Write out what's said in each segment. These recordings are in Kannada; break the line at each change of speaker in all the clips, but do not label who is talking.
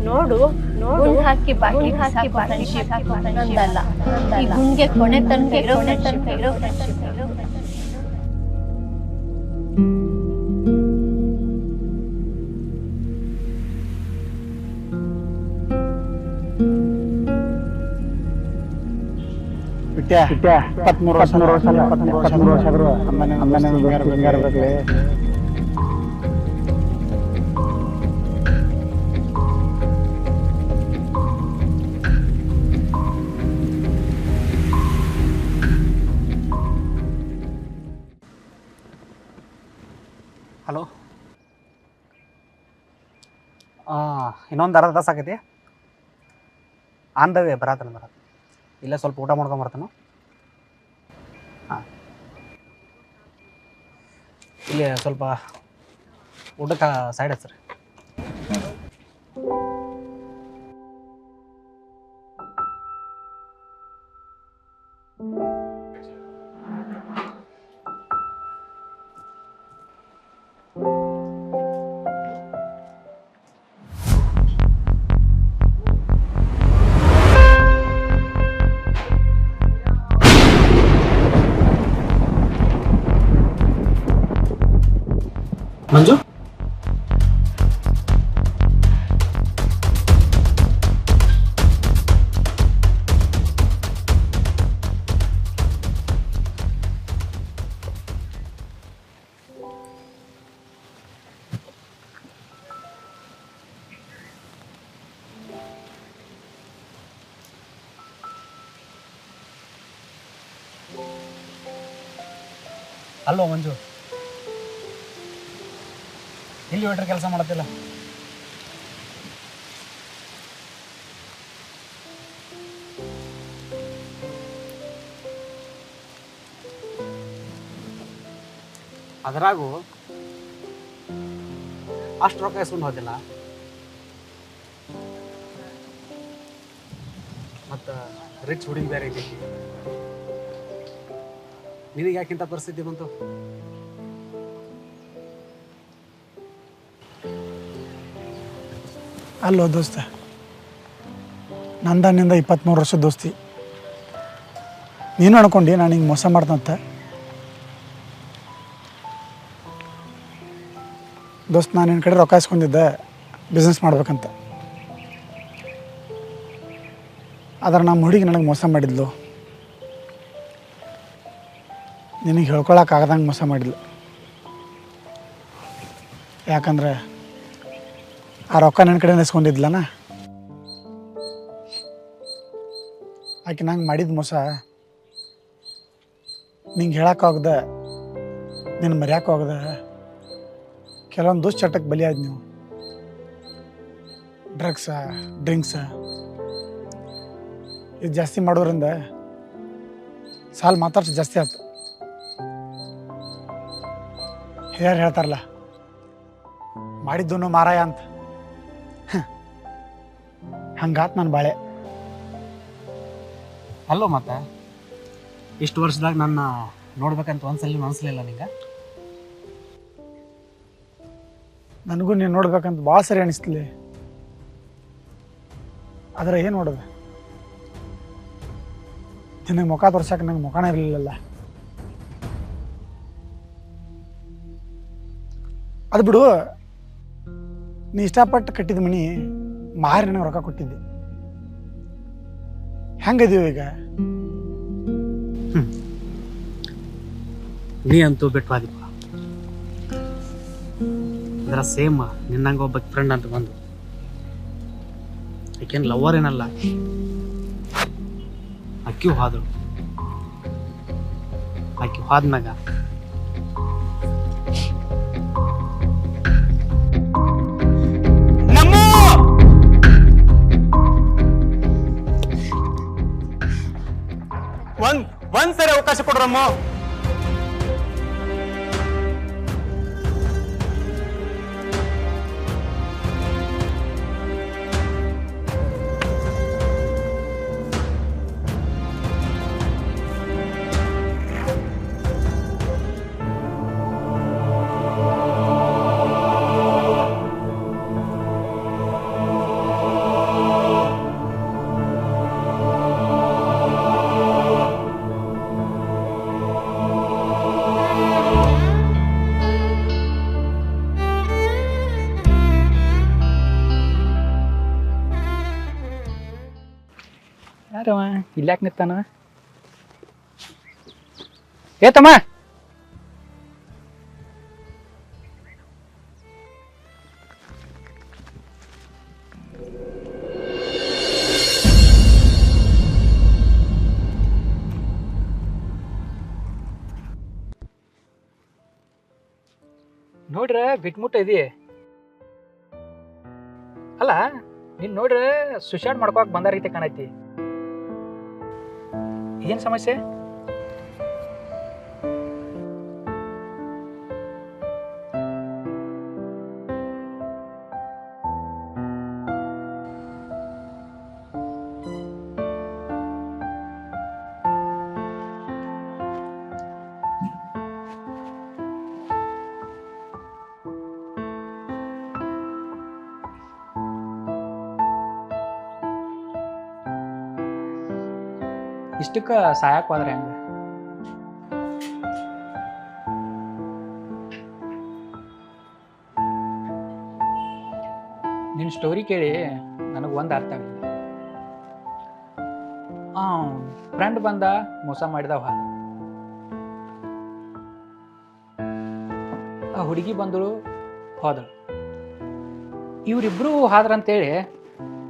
ನೋಡು ಗುಂಡ್ ಹಾಕಿ ಬಾಕಿ ಫ್ರೆಂಡ್ಶಿಪ್ ನಂದಲ್ಲ ಈ ಗುಂಡ್ಗೆ ಕೊನೆ ತನಕ ಇರೋ ಫ್ರೆಂಡ್ಶಿಪ್
ಬಿಟ್ಟ 23 ವರ್ಷ ಆದ್ರು ಅಮ್ಮನ ಬಂಗಾರ ಬೇಕಲೇ.
ಹಲೋ, ಇನ್ನೊಂದು ಅರ್ಧ ತಾಸು ಆಗೈತಿ. ಆನ್ ದ ವೇ ಬರತ್ತನ ಇಲ್ಲೇ ಸ್ವಲ್ಪ ಊಟ ಮಾಡ್ಕೊಂಬರ್ತಾನು. ಹಾಂ, ಇಲ್ಲಿ ಸ್ವಲ್ಪ ಊಟಕ್ಕೆ ಸೈಡ್ ಹಚ್ಚ್ರಿ. ಮಂಜು, ಅಲ್ವ ಮಂಜು, ಇಲ್ಲಿ ವೇಟ್ರ್ ಕೆಲಸ ಮಾಡತ್ತಿಲ್ಲ. ಅದರಾಗೂ ಅಷ್ಟು ರೊಕ್ಕ ಇಸ್ಕೊಂಡು ಹೋದಿಲ್ಲ. ಮತ್ತು ರಿಚ್ ಹುಡುಗಿ ಬೇರೆ ಐತಿ. ನಿನಗೆ ಯಾಕಿಂತ ಪರಿಸ್ಥಿತಿ ಬಂತು?
ಅಲ್ಲೋ ದೋಸ್ತ, ನಿಂದ 23 ವರ್ಷದ ದೋಸ್ತಿ. ನೀನು ಅನ್ಕೊಂಡು ನಾನು ಹಿಂಗೆ ಮೋಸ ಮಾಡ್ದಂತ. ದೋಸ್ತ್, ನಾನು ನಿನ್ನ ಕಡೆ ರೊಕ್ಕ ಇಸ್ಕೊಂಡಿದ್ದೆ ಬಿಸ್ನೆಸ್ ಮಾಡ್ಬೇಕಂತ. ಆದ್ರೆ ನಮ್ಮ ಹುಡುಗಿ ನನಗೆ ಮೋಸ ಮಾಡಿದ್ಲು. ನಿನಗೆ ಹೇಳ್ಕೊಳಕ್ಕಾಗದಂಗೆ ಮೋಸ ಮಾಡಿದ್ಲು. ಯಾಕಂದ್ರೆ ಆ ರೊಕ್ಕ ನನ್ನ ಕಡೆ ಇಸ್ಕೊಂಡಿದ್ಲನ. ಆಕೆ ನಂಗೆ ಮಾಡಿದ ಮೋಸ ನಿಂಗೆ ಹೇಳೋಕ್ಕಾಗ್ದ, ನಿನ್ನ ಮರ್ಯಾಕೋಗ್ದ ಕೆಲವೊಂದು ದುಶ್ಚಟಕ್ಕೆ ಬಲಿಯಾದ ನೀವು. ಡ್ರಿಂಕ್ಸ ಇದು ಜಾಸ್ತಿ ಮಾಡೋದ್ರಿಂದ ಸಾಲು ಮಾತಾಡ್ಸಿ ಜಾಸ್ತಿ ಆಯ್ತು. ಯಾರು ಹೇಳ್ತಾರಲ್ಲ, ಮಾಡಿದ್ದು ಮಾರಾಯ ಅಂತ. ಹಂಗಾತ್ ನನ್ನ ಬಾಳೆ.
ಅಲ್ಲೋ, ಮತ್ತೆ ಇಷ್ಟು ವರ್ಷದಾಗ ನನ್ನ ನೋಡ್ಬೇಕಂತ ಒಂದ್ಸಲ ಅನಿಸ್ಲಿಲ್ಲ ನಿಂಗೆ?
ನನಗೂ ನೀನು ನೋಡ್ಬೇಕಂತ ಭಾಳ ಸರಿ ಅನಿಸ್ತಿಲ್ಲ. ಆದರೆ ಏನು ನೋಡಿದೆ, ನಿನಗೆ ಮುಖ ತೋರ್ಸಕ್ಕೆ ನಂಗೆ ಮುಖನೇ ಇರಲಿಲ್ಲಲ್ಲ. ಅದು ಬಿಡು, ನೀ ಇಷ್ಟಪಟ್ಟು ಕಟ್ಟಿದ ಮನಿ ಮಾರಿ ನನಗೆ ರೊಕ್ಕ ಕೊಟ್ಟಿದ್ದೆ. ಹೆಂಗದೀವ ಈಗ?
ನೀ ಅಂತೂ ಬಿಟ್ಟವಾದಿಪ್ಪ. ಅದರ ಸೇಮ್ ನಿನ್ನಂಗೆ ಒಬ್ಬ ಫ್ರೆಂಡ್ ಅಂತ ಬಂದು, ಯಾಕೇನು ಲವರ್ ಏನಲ್ಲ, ಅಕ್ಕಿ ಹೋದ್ರು. ಆಕಿ ಹೋದ್ಮ್ಯಾಗ ಒಂದ್ಸರಿ ಅವಕಾಶ ಕೊಡ್ರಮ್ಮ.
ಯಾರವ ಇಲ್ಯಾಕೆ ನಿತ್ತಾನ? ಏ ತಮ್ಮ, ನೋಡ್ರ ಬಿಟ್ಮುಟ್ಟ ಇದೀ ಅಲ್ಲ, ನೀನ್ ನೋಡ್ರ ಸುಶಾಡ್ ಮಾಡ್ಕೋಕ್ ಬಂದ ರೀತಿ ಕಾಣೈತಿ. ಏನ್ ಸಮಸ್ಯೆ? ಇಷ್ಟಕ್ಕ ಸಾಯಕ್ ಹೋದ್ರೆ ಹೆಂಗ? ನಿನ್ನ ಸ್ಟೋರಿ ಕೇಳಿ ನನಗೆ ಒಂದು ಅರ್ಥ ಆಗಿಲ್ಲ. ಫ್ರೆಂಡ್ ಬಂದ ಮೋಸ ಮಾಡಿದ ಹೋದ, ಆ ಹುಡುಗಿ ಬಂದಳು ಹೋದಳು, ಇವರಿಬ್ರು ಹಾದ್ರಂತೇಳಿ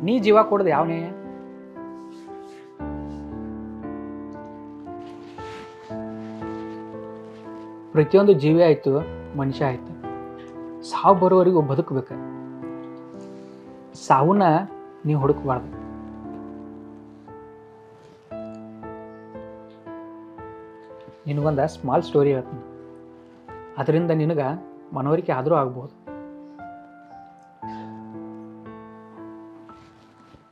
ನೀ ಜೀವ ಕೊಡೋದು ಯಾವನೇ? ಪ್ರತಿಯೊಂದು ಜೀವಿ ಆಯಿತು, ಮನುಷ್ಯ ಆಯಿತು, ಸಾವು ಬರೋವರೆಗೂ ಬದುಕಬೇಕು. ಸಾವನ್ನ ನೀವು ಹುಡುಕಬಾರ್ದು. ನಿನಗೊಂದು ಸ್ಮಾಲ್ ಸ್ಟೋರಿ ಹೇಳ್ತೀನಿ, ಅದರಿಂದ ನಿನಗೆ ಮನವರಿಕೆ ಆದರೂ ಆಗ್ಬೋದು.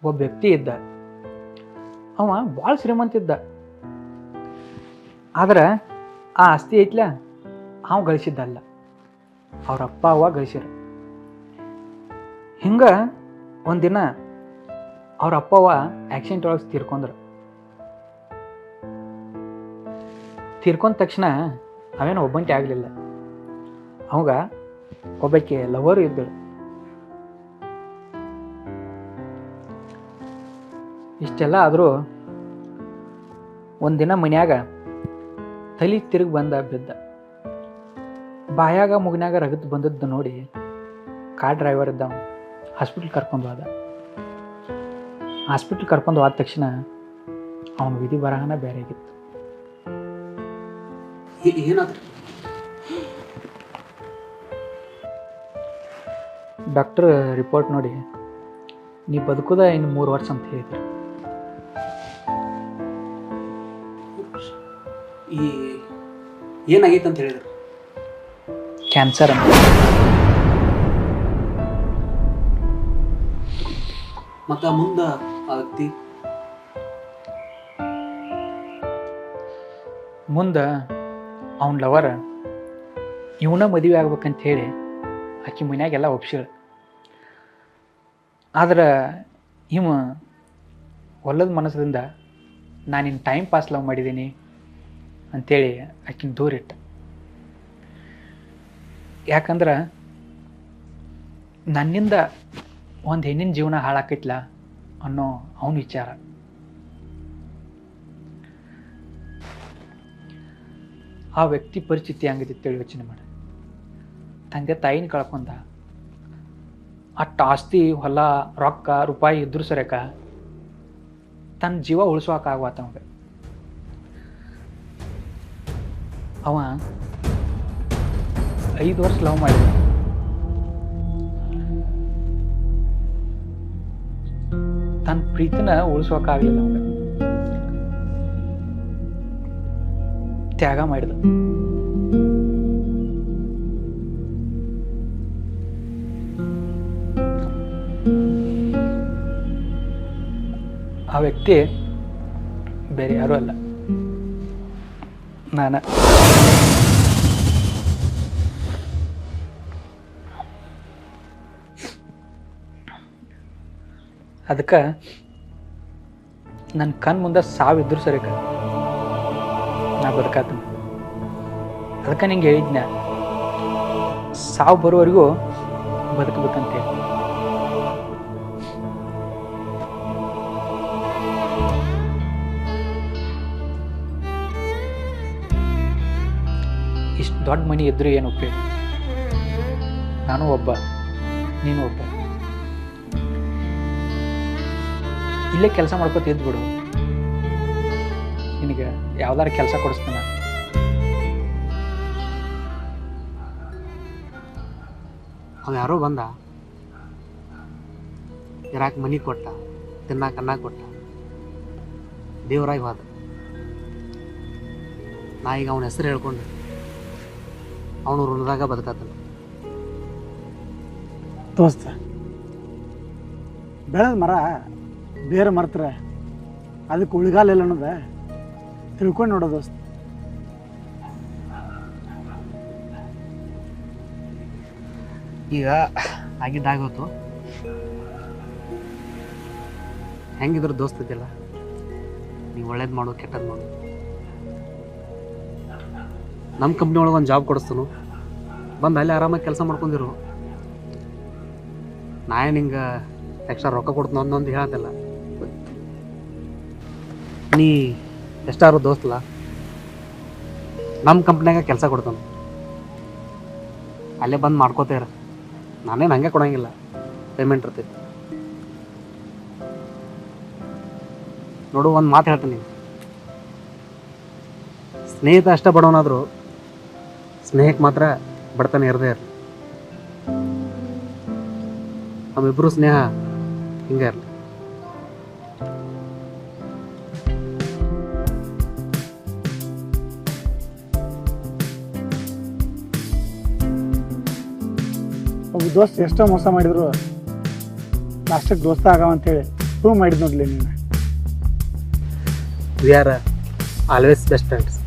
ಒಬ್ಬ ವ್ಯಕ್ತಿ ಇದ್ದ, ಅವ ಭಾಳ ಶ್ರೀಮಂತ ಇದ್ದ. ಆದ್ರೆ ಆ ಆಸ್ತಿ ಐತ್ಲ ಅವ ಗಳಿಸಿದ್ದಲ್ಲ, ಅವ್ರ ಅಪ್ಪ ಅವ್ವ ಗಳಿಸಿರ. ಹಿಂಗೆ ಒಂದಿನ ಅವ್ರ ಅಪ್ಪ ಅವ್ವ ಆಕ್ಸಿಡೆಂಟ್ ಒಳಗೆ ತೀರ್ಕೊಂಡ ತಕ್ಷಣ ಅವೇನು ಒಬ್ಬಂಟಿ ಆಗಲಿಲ್ಲ. ಅವಾಗ ಒಬ್ಬಕ್ಕೆ ಲವರು ಇದ್ದಳು. ಇಷ್ಟೆಲ್ಲ ಆದರೂ ಒಂದಿನ ಮನ್ಯಾಗ ತಲೆ ತಿರುಗಿ ಬಂದ ಬಿದ್ದ. ಬಾಯಾಗ ಮುಗಿನಾಗ ರಗತ್ ಬಂದದ್ದು ನೋಡಿ ಕಾರ್ ಡ್ರೈವರ್ ಇದ್ದ, ಹಾಸ್ಪಿಟ್ಲ್ ಕರ್ಕೊಂಡು ಹೋದ. ಹಾಸ್ಪಿಟ್ಲ್ ಕರ್ಕೊಂಡು ಹೋದ ತಕ್ಷಣ ಅವನ ವಿಧಿ ಬರಹನ ಬೇರೆ ಆಗಿತ್ತು.
ಏನಾದ್ರು
ಡಾಕ್ಟರ್ ರಿಪೋರ್ಟ್ ನೋಡಿ ನೀ ಬದುಕುದ ಇನ್ನು 3 ವರ್ಷ ಅಂತ ಹೇಳಿದ್ರು.
ಏನಾಗೈತೆ ಅಂತ ಹೇಳಿದ್ರು?
ಕ್ಯಾನ್ಸರ್ ಅಂತ.
ಮತ್ತು ಮುಂದೆ ಆ ವ್ಯಕ್ತಿ
ಮುಂದೆ ಅವನ ಲವರ್ ಇವನ ಮದುವೆ ಆಗ್ಬೇಕಂತ ಹೇಳಿ ಆಕಿ ಮನ್ಯಾಗೆಲ್ಲ ಒಪ್ಸಿಳು. ಆದ್ರೆ ಇವ ಒಲ್ಲದ ಮನಸ್ಸಿಂದ ನಾನು ಇನ್ನು ಟೈಮ್ ಪಾಸ್ ಲವ್ ಮಾಡಿದ್ದೀನಿ ಅಂಥೇಳಿ ಆಕಿನ ದೂರಿಟ್ಟ. ಯಾಕಂದ್ರೆ ನನ್ನಿಂದ ಒಂದು ಹೆಣ್ಣಿನ ಜೀವನ ಹಾಳಾಕೈತ್ಲ ಅನ್ನೋ ಅವನ ವಿಚಾರ. ಆ ವ್ಯಕ್ತಿ ಪರಿಸ್ಥಿತಿ ಹಂಗಿತ್ತು ಯೋಚನೆ ಮಾಡಿ. ತಂದೆ ತಾಯಿನ ಕಳ್ಕೊಂಡ, ಅಷ್ಟು ಆಸ್ತಿ ಹೊಲ ರೊಕ್ಕ ರೂಪಾಯಿ ಇದ್ರು ಸರಿಯಕ ತನ್ನ ಜೀವ ಉಳಿಸೋಕಾಗತ್ತ. ಅವಾಗ ಅವ 5 ವರ್ಷ ಲವ್ ಮಾಡಿದ. ತನ್ನ ಪ್ರೀತಿನ ಉಳಿಸೋಕಾಗಲಿಲ್ಲ. ಅವಾಗ ತ್ಯಾಗ ಮಾಡಿದ. ಆ ವ್ಯಕ್ತಿ ಬೇರೆ ಯಾರೂ ಅಲ್ಲ, ನಾನು. ಅದಕ್ಕೆ ನನ್ನ ಕಣ್ ಮುಂದೆ ಸಾವಿದ್ರು ಸರಿಕ ನಾ ಬದುಕಾತ. ಅದಕ್ಕೆ ನಿಂಗೆ ಹೇಳಿದ್ನ ಸಾವು ಬರೋವರೆಗೂ ಬದುಕಬೇಕಂತೇಳಿ. ದೊಡ್ಡ ಮನೆ ಇದ್ರೂ ಏನು ಉಪಯೋಗ? ನಾನು ಒಬ್ಬ, ನೀನು ಒಬ್ಬ. ಇಲ್ಲೇ ಕೆಲಸ ಮಾಡ್ಕೊತ ಇದ್ಬಿಡು, ನಿನಗೆ ಯಾವ್ದಾರು ಕೆಲಸ ಕೊಡಿಸ್ತಾನ.
ಅವ ಯಾರೋ ಬಂದ, ಇರಾಕ್ ಮನಿ ಕೊಟ್ಟ, ತಿನ್ನಾಕ ಅನ್ನ ಕೊಟ್ಟ, ದೇವರಾಗಿ ಹೋದ. ನಾ ಈಗ ಅವನ ಹೆಸರು ಹೇಳ್ಕೊಂಡು ಅವನು ಋಣದಾಗ ಬದುಕತ್ತಾನ.
ದೋಸ್ತ, ಬೆಳೆದ ಮರ ಬೇರೆ ಮರ್ತಾರೆ, ಅದಕ್ಕೆ ಉಳಿಗಾಲ ಇಲ್ಲ ಅನ್ನೋದ ತಿಳ್ಕೊಂಡು ನೋಡೋ ದೋಸ್ತ.
ಈಗ ಆಗಿದ್ದಾಗೋತು, ಹೆಂಗಿದ್ರು ದೋಸ್ತ ಇದ್ದಿಲ್ಲ. ನೀವು ಒಳ್ಳೇದು ಮಾಡು, ಕೆಟ್ಟದ್ದು ಮಾಡು. ನಮ್ಮ ಕಂಪ್ನಿ ಒಳಗೆ ಒಂದು ಜಾಬ್ ಕೊಡಿಸ್ತಾನು, ಬಂದು ಅಲ್ಲಿ ಆರಾಮಾಗಿ ಕೆಲಸ ಮಾಡ್ಕೊಂಡಿರು. ನಾ ನಿಂಗೆ ಎಕ್ಸ್ಟ್ರಾ ರೊಕ್ಕ ಕೊಡ್ತಾನ ಅನ್ನೊಂದು ಹೇಳತ್ತಿಲ್ಲ. ನೀ ಎಷ್ಟಾರು ದೋಸ್ತಲ್ಲ, ನಮ್ಮ ಕಂಪ್ನ್ಯಾಗ ಕೆಲಸ ಕೊಡ್ತಾನೆ, ಅಲ್ಲೇ ಬಂದು ಮಾಡ್ಕೋತೀರ. ನಾನೇನು ಹಂಗೆ ಕೊಡೋಂಗಿಲ್ಲ, ಪೇಮೆಂಟ್ ಇರ್ತೈತಿ. ನೋಡು, ಒಂದು ಮಾತು ಹೇಳ್ತೀನಿ, ಸ್ನೇಹಿತ ಅಷ್ಟೇ ಬಡವನಾದರೂ ಸ್ನೇಹಕ್ಕೆ ಮಾತ್ರ ಬಡತನ ಇರದೇ ಇರಲಿ. ನಮ್ಮಿಬ್ಬರು ಸ್ನೇಹ ಹಿಂಗೆ ಇರಲಿ.
ಒಬ್ಬ ದೋಸ್ತ್ ಎಷ್ಟೋ ಮೋಸ ಮಾಡಿದ್ರು ಲಾಸ್ಟಿಗೆ ದೋಸ್ತ ಆಗವಂತೇಳಿ ಪ್ರೂವ್ ಮಾಡಿದ್ ನೋಡ್ಲಿ ನೀನು.
We are always best friends.